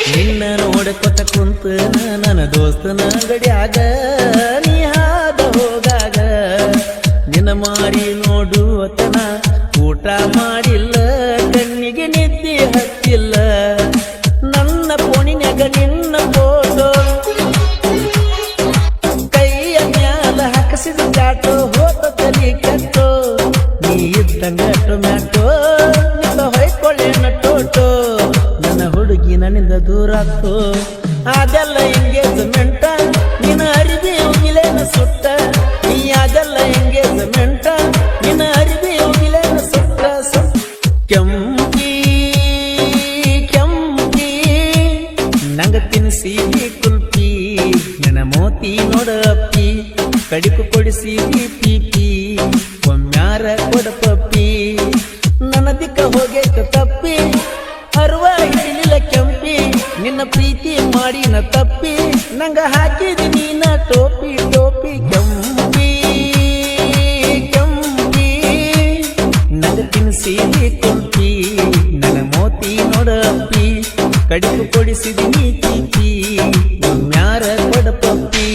ನಿನ್ನ ನೋಡಕೊತ ಕುಂತ ನನ್ನ ದೋಸ್ತನ ಗಡಿಯಾಗ ನೀ ಹಾದ ಹೋಗಾಗ ನಿನ್ನ ಮಾರಿ ನೋಡುವತನ ಊಟ ಮಾಡಿಲ್ಲ ಕಣ್ಣಿಗೆ ನಿದ್ದೆ ಹತ್ತಿಲ್ಲ ನನ್ನ ಫೋನಿನ್ಯಾಗ ನಿನ್ನ ಫೋಟೋ ಕೈಯ ಮ್ಯಾಲ ಹಾಕಸಿದ ಚಾಟೋ ಹೋತ ತಲಿ ಕೆಟ್ಟೋ ನೀ ಇದ್ದಂಗ ಟೊಮ್ಯಾಟೋ ನಿಂದ ಹೊಯ್ಕೊಳ್ಳೇನ ಟೋಟೋ ನನ್ನ ಹುಡುಗಿ ನನ್ನಿಂದ ದೂರಾತು ಅದೆಲ್ಲ ಎಂಗೇಜ್ಮೆಂಟ ನಿನ್ನ ಅರಿವಿ ಹೋಗಿಲೇನ ಸುತ್ತ ನೀ ಅದೆಲ್ಲ ಎಂಗೇಜ್ಮೆಂಟ ನಿನ್ನ ಅರಿವಿ ಹೋಗಿಲೇನ ಸುತ್ತ ಕೆಂಪಿ ಕೆಂಪಿ ನಂಗ ತಿನ್ನಿಸಿ ಕುಲ್ಪಿ ನನ್ನ ಮೋತಿ ನೋಡಪ್ಪಿ ಕಡಿಕು ಕೊಡಿಸಿ ಪೀಪಿ ಒಮ್ಮ್ಯಾರ ಕೊಡಪಪ್ಪಿ ನನ್ನ ದಿಕ್ಕ ಹೋಗೇಕ ತಪ್ಪಿ ಅರುವ ಹಿಡಿಲಿಲ್ಲ ಕೆಂಪಿ ನಿನ್ನ ಪ್ರೀತಿ ಮಾಡಿನ ತಪ್ಪಿ ನಂಗ ಹಾಕಿದಿ ನೀನ ಟೋಪಿ ಟೋಪಿ ಕೆಂಪಿ ಕೆಂಪಿ ನಂಗ ತಿನ್ನಿಸಿ ಕುಲ್ಪಿ ನನ್ನ ಮೋತಿ ನೋಡಪ್ಪಿ ಕಡಿಕು ಕೊಡಿಸಿದಿ ನೀ ಪೀಪಿ ಒಮ್ಮ್ಯಾರ ಕೊಡಪಪ್ಪಿ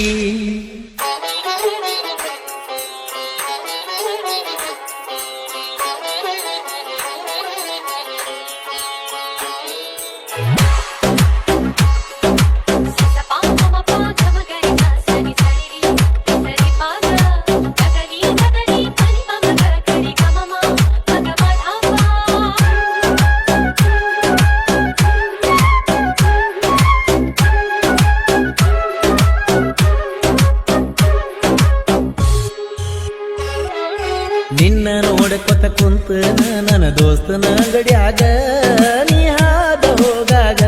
ನಿನ್ನ ನೋಡಕೊತ ಕುಂತ ನನ್ನ ದೋಸ್ತನ ಗಡಿಯಾಗ ನೀ ಹಾದ ಹೋಗಾಗ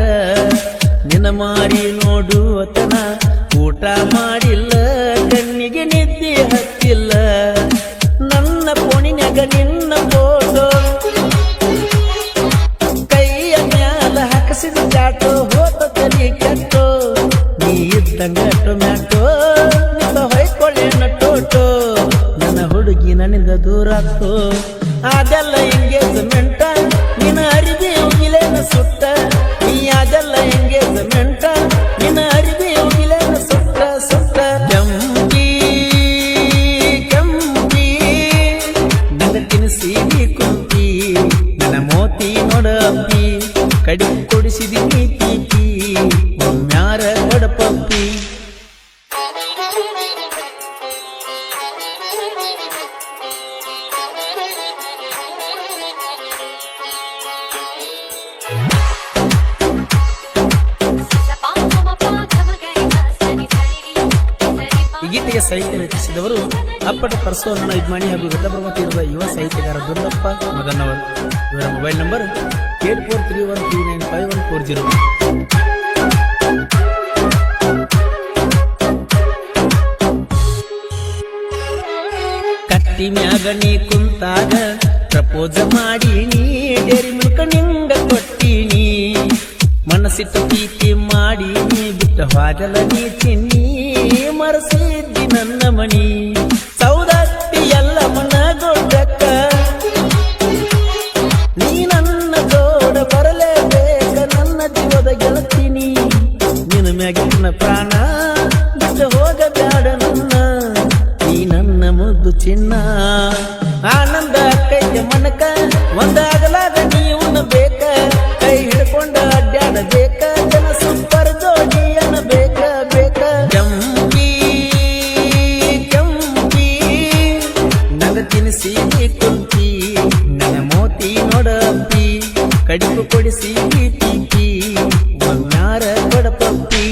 ನಿನ್ನ ಮಾರಿ ನೋಡುವತನ ಊಟ ಮಾಡಿಲ್ಲ ಕಣ್ಣಿಗೆ ನಿದ್ದೆ ಹತ್ತಿಲ್ಲ ನನ್ನ ಫೋನಿನ್ಯಾಗ ನಿನ್ನ ಫೋಟೋ ಕೈಯ ಮ್ಯಾಲ ಹಾಕಸಿದ ಚಾಟೋ ಹೋತ ತಲಿ ಕೆಟ್ಟೋ ನೀ ಇದ್ದಂಗ ಟೊಮ್ಯಾಟೋ ನಿಂದ ಹೊಯ್ಕೊಳ್ಳೇನ ಟೋಟೋ ನನ್ನ ಹುಡುಗಿ ನನ್ನಿಂದ ದೂರಾತು ಅದೆಲ್ಲ ಎಂಗೇಜ್ಮೆಂಟ ನಿನ್ನ ಅರಿವಿ ಹೋಗಿಲೇನ ಸುತ್ತ ನೀ ಅದೆಲ್ಲ ಎಂಗೇಜ್ಮೆಂಟ ನಿನ್ನ ಅರಿವಿ ಹೋಗಿಲೇನ ಸುತ್ತ ಸುತ್ತ ಕೆಂಪಿ ಕೆಂಪಿ ನನ್ನ ತಿನ್ನಿಸಿ ಕುಂಪಿ ನನ್ನ ಮೋತಿ ನೋಡಪ್ಪಿ ಕಡಿ ಕೊಡಿಸಿದಿ ನೀ ಪೀಪಿ ಒಮ್ಮ್ಯಾರ ಕೊಡಪಪ್ಪಿ ಈ ಗೀತೆಗೆ ಸಾಹಿತ್ಯ ರಚಿಸಿದವರು ಅಪ್ಪಟ ಪರಸೋರಣ ಇದ್ಮಾಣಿ ಹಾಗೂ ವೃದ್ಧಪ್ರಭ ತೀರದ ಯುವ ಸಾಹಿತ್ಯಗಾರ ದುರ್ಲಪ್ಪ ಮದನ್ನವರು. ಇವರ ಮೊಬೈಲ್ ನಂಬರ್ 8431395140. ಕಟ್ಟಿ ಮ್ಯಾಗ ನೀ ಕುಂತಾಗ ಪ್ರಪೋಸ್ ಮಾಡಿ ನೀ ಡೇರಿ ಮಿಲ್ಕ ನಿಂಗ ಕೊಟ್ಟಿನಿ ಮನಸ್ಸಿಟ್ಟು ಪ್ರೀತಿ ಮಾಡಿ ನೀ ಬಿಟ್ಟ ಹಾಗಲ ನೀ ಚಿನ್ನಿ ಮರಸಿದ್ದಿ ನನ್ನ ಮಣಿ ಸೌದತ್ತಿ ಎಲ್ಲ ಮನಗೊಡ್ಡಕ್ಕ ನೀ ನನ್ನ ಜೋಡ ಬರಲೇಬೇಕ ನನ್ನ ಜೀವದ ಗೆಳತೀನಿ ನಿನ್ನ ಮ್ಯಾಗಿನ ಪ್ರಾಣ ಬಿಟ್ಟು ಹೋಗಬೇಡ ನನ್ನ ನೀ ನನ್ನ ಮುದ್ದು ಚಿನ್ನ ಆನಂದ ಕೈಯ ಮನಕ ಒಂದಾಗಲಾಗ ನೀವನ್ನ ಬೇಕ ಕೈ ಹಿಡ್ಕೊಂಡ ಅಡ್ಡಾಡಬೇಕ ಜನ ಸೂಪರ್ ಜೋಡಿ ಅನ್ನಬೇಕ ಬೇಕ ಕೆಂಪಿ ಕೆಂಪಿ ನನ್ನ ತಿನ್ನಿಸಿ ಕುಂಪಿ ನನ್ನ ಮೋತಿ ನೋಡಪ್ಪಿ ಕಡಿಕು ಕೊಡಿಸಿ ಪೀಪಿ ಒಮ್ಮ್ಯಾರ ಕೊಡಪಪ್ಪಿ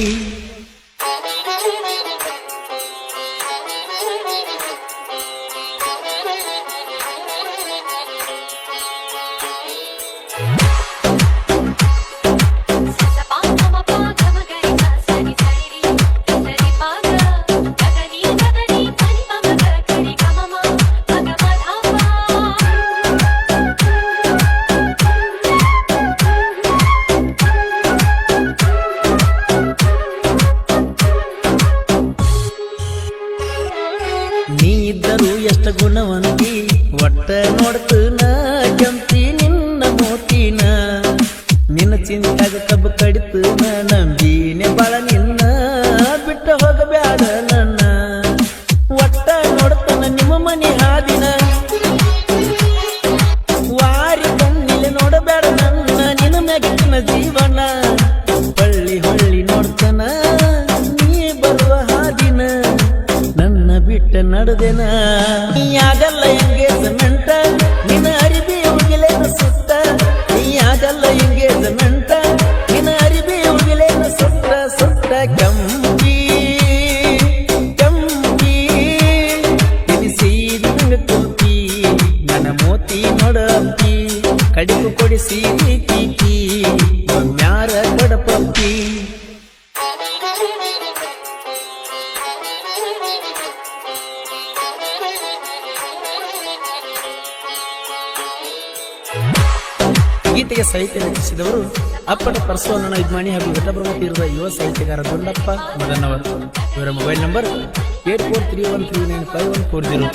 ನೀ ಇದ್ದರು ಎಷ್ಟ ಗುಣವಂತಿ ಒಟ್ಟ ನೋಡ್ತನ ಕೆಂಪಿ ನಿನ್ನ ಮೋತಿನ ನಿನ್ನ ಚಿಂತಾಗ ಕಬ್ಬು ಕಡಿತ ಇರ್ತನ ನಂಬಿನೆ ಬಾಳ ನಿನ್ನ ಬಿಟ್ಟ ಹೋಗಬ್ಯಾಡ ನನ್ನ ಒಟ್ಟ ನೋಡ್ತಾನ ನಿಮ್ಮ ಮನೆ ಹಾದಿನ ವಾರಿ ಕಣ್ಣಿಲೆ ನೋಡಬೇಡ ನನ್ನ ನಿನ್ನ ಮ್ಯಾಗಿನ ಜೀವನ ಹೊಳ್ಳಿ ಹೊಳ್ಳಿ ನೋಡ್ತಾನ ನೀ ಬರುವ ಹಾದಿನ ನನ್ನ ಬಿಟ್ಟ ನಡೆದೆನ ಯಾಗಲ್ಲ ಎಂಗೇಜ್ಮೆಂಟ ನಿನ್ನ ಅರಿಬಿ ಉಗಿಲೇನ ಸುತ್ತ ಯಾಗಲ್ಲ ಎಂಗೇಜ್ಮೆಂಟ ನಿನ್ನ ಅರಿಬಿ ಉಗಿಲೇನ ಸುತ್ತ ಸುತ್ತ ಕಂಪಿ ಕಂಪಿ ತಿನಿಸೀದಿ ನಂಗ ಕುಲ್ಪಿ ನನ್ನ ಮೋತಿ ನೋಡಂಪಿ ಕಡಿಕು ಕೊಡಿಸಿ ತೀಕಿ ಒಮ್ಮ್ಯಾರ ಕೊಡಪಂಪಿ ಗೀತೆಗೆ ಸಾಹಿತ್ಯ ರಚಿಸಿದವರು ಅಪ್ಪಟ ಪರಶುವಣ್ಣನ ಯಜಮಾನಿ ಹಾಗೂ ಘಟಬ್ರಹ್ಮತೀರದ ಯುವ ಸಾಹಿತ್ಯಗಾರ ದೊಡ್ಡಪ್ಪ ಮದನ್ನವರ್. ಇವರ ಮೊಬೈಲ್ ನಂಬರ್ 8431395140.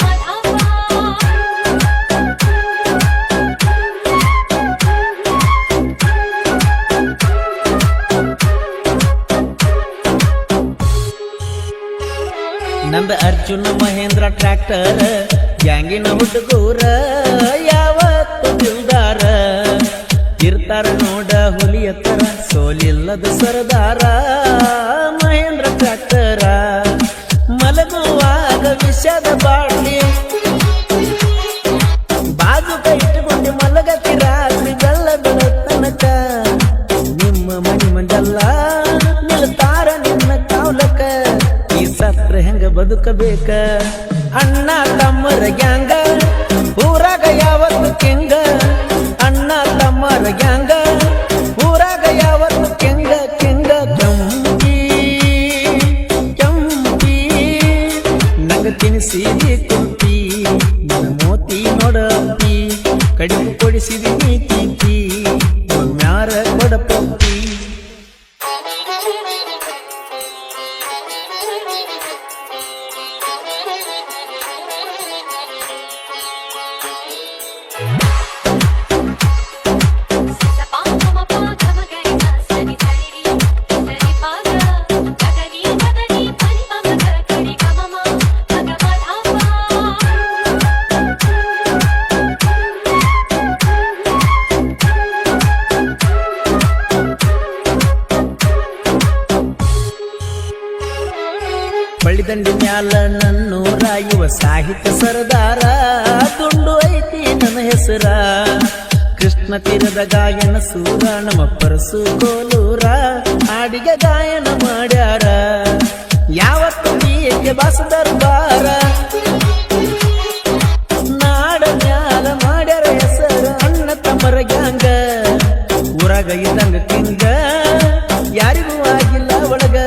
ನಂದ ಅರ್ಜುನ ಮಹೇಂದ್ರ ಟ್ರ್ಯಾಕ್ಟರ್ ಗ್ಯಾಂಗಿನ ಹುಡುಗೂರ ಯಾವತ್ತು ದಿಲ್ದಾರ ಇರ್ತಾರ ನೋಡ ಹುಲಿಯ ತರ ಸೋಲಿಲ್ಲದ ಸರದಾರ ಮಹೇಂದ್ರ ಟ್ರ್ಯಾಕ್ಟರ ಮಲಗುವಾಗ ವಿಷದ ಬಾಟ್ಲಿ ಬಾಜುಕ ಇಟ್ಟುಕೊಂಡು ಮಲಗತಿ ರಾತ್ರಿ ಬೆಲ್ಲ ಬೆಳತನಕ ನಿಮ್ಮ ಮನಿ ಮಂಡಲ್ಲ ನಿಲ್ತಾರ ನಿನ್ನ ಕಾವ್ಲಕ ಈ ಸತ್ರ ಹೆಂಗ ಬದುಕಬೇಕ ಅಣ್ಣ ತಮ್ಮರ ಗ್ಯಾಂಗ ಊರಾಗ ಯಾವತ್ತು ಕೆಂಗ ಅಣ್ಣ ತಮ್ಮರ ಗ್ಯಾಂಗ ಊರಾಗ ಯಾವತ್ತು ಕೆಂಗ ಕೆಂಗ ಕೆಂಪಿ ಕೆಂಪಿ ನಂಗ ತಿನಿಸಿದಿ ಕುಂಪಿ ನನ್ನ ಮೋತಿ ನೋಡಂಪಿ ಕಡಿಮೆ ಕೊಡಿಸಿದಿ ನೀ ತೀಪಿ ಒಮ್ಮ್ಯಾರ ಕೊಡಪಂಪಿ ಬಳ್ಳಿದಂಡಿ ಮ್ಯಾಲ ನನ್ನೂರ ಯುವ ಸಾಹಿತ್ಯ ಸರದಾರ ದುಂಡು ಐತಿ ನನ್ನ ಹೆಸರ ಕೃಷ್ಣ ತೀರದ ಗಾಯನ ಸೂರ ನಮ್ಮ ಪರಸು ಕೋಲೂರ ಹಾಡಿಗೆ ಗಾಯನ ಮಾಡ್ಯಾರ ಯಾವತ್ತು ಏಕೆ ಬಾಸ ದರ್ಬಾರ ನಾಡ ಮ್ಯಾಲ ಮಾಡ್ಯಾರ ಹೆಸರ ಅಣ್ಣ ತಮ್ಮರ ಗ್ಯಾಂಗ ಊರಾಗ ಇದ್ದಂಗ ಕಿಂಗ ಯಾರಿಗೂ ಆಗಿಲ್ಲ ಒಳಗ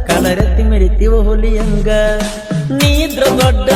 ಕಲರೆತ್ತಿ ಮೆರಿತೀವ ಹುಲಿಯಂಗ ನೀದ್ರ ದೊಡ್ಡ